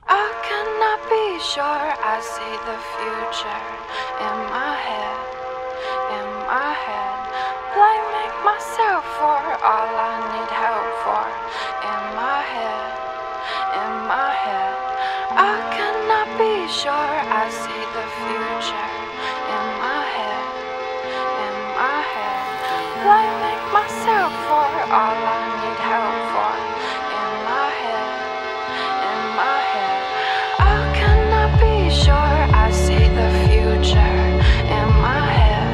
I cannot be sure I see the future in my head, blaming myself for all I need help for in my head. I cannot be sure I see the future in my head, blaming myself for all I need help for in my head. I cannot be sure I see the future in my head,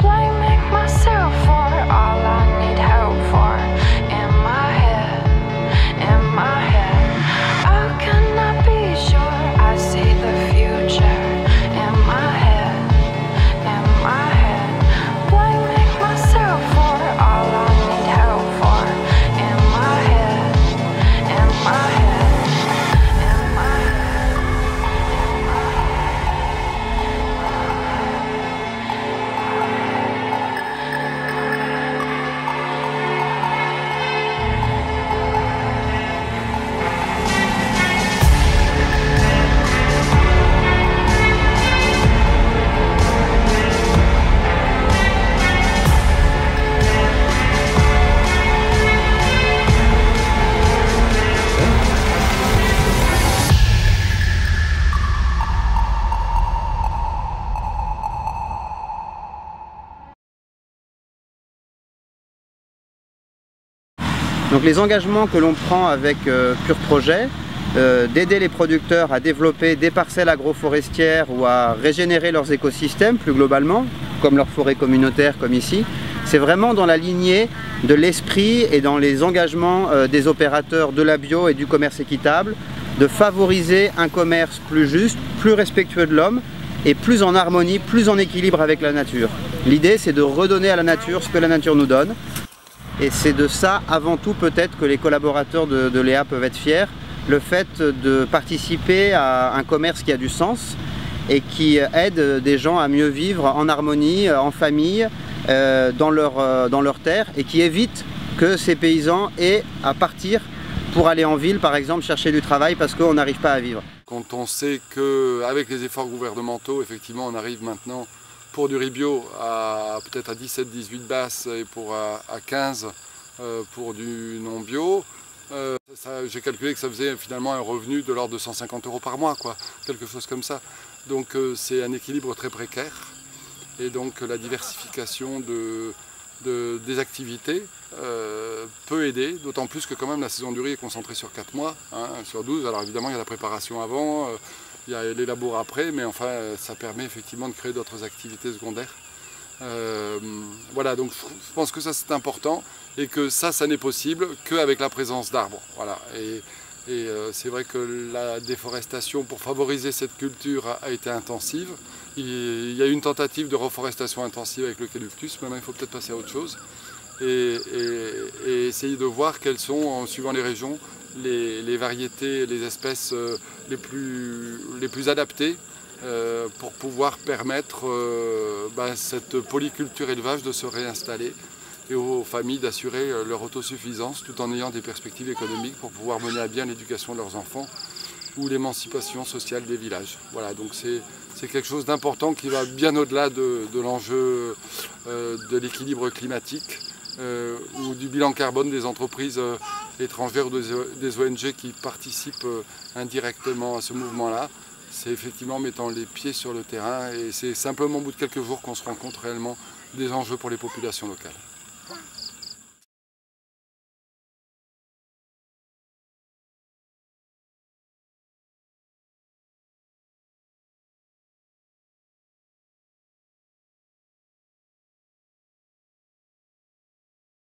blaming myself for all I need help for in my head. I cannot be sure I see the future in my head, blaming myself for all I need help for in my head, in my head. Donc les engagements que l'on prend avec Pur Projet, d'aider les producteurs à développer des parcelles agroforestières ou à régénérer leurs écosystèmes plus globalement, comme leurs forêts communautaires comme ici, c'est vraiment dans la lignée de l'esprit et dans les engagements des opérateurs de la bio et du commerce équitable, de favoriser un commerce plus juste, plus respectueux de l'homme et plus en harmonie, plus en équilibre avec la nature. L'idée, c'est de redonner à la nature ce que la nature nous donne. Et c'est de ça, avant tout, peut-être que les collaborateurs de Léa peuvent être fiers. Le fait de participer à un commerce qui a du sens et qui aide des gens à mieux vivre en harmonie, en famille, dans leur terre, et qui évite que ces paysans aient à partir pour aller en ville, par exemple, chercher du travail parce qu'on n'arrive pas à vivre. Quand on sait qu'avec les efforts gouvernementaux, effectivement, on arrive maintenant pour du riz bio à peut-être à 17-18 basses et à 15 pour du non bio. J'ai calculé que ça faisait finalement un revenu de l'ordre de 150 € par mois, quoi, quelque chose comme ça. Donc c'est un équilibre très précaire. Et donc la diversification des activités peut aider, d'autant plus que quand même la saison du riz est concentrée sur 4 mois, hein, sur 12. Alors évidemment il y a la préparation avant, il y a les labours après, mais enfin ça permet effectivement de créer d'autres activités secondaires. Voilà, donc je pense que ça c'est important et que ça n'est possible qu'avec la présence d'arbres. Voilà. Et c'est vrai que la déforestation pour favoriser cette culture a été intensive. Il y a eu une tentative de reforestation intensive avec l'eucalyptus, maintenant il faut peut-être passer à autre chose et essayer de voir quelles sont, suivant les régions, les variétés, les espèces les plus adaptées pour pouvoir permettre cette polyculture élevage de se réinstaller et aux familles d'assurer leur autosuffisance tout en ayant des perspectives économiques pour pouvoir mener à bien l'éducation de leurs enfants ou l'émancipation sociale des villages. Voilà, donc c'est quelque chose d'important qui va bien au-delà de l'enjeu de l'équilibre climatique ou du bilan carbone des entreprises étrangères ou des ONG qui participent indirectement à ce mouvement-là. C'est effectivement en mettant les pieds sur le terrain et c'est simplement au bout de quelques jours qu'on se rend compte réellement des enjeux pour les populations locales.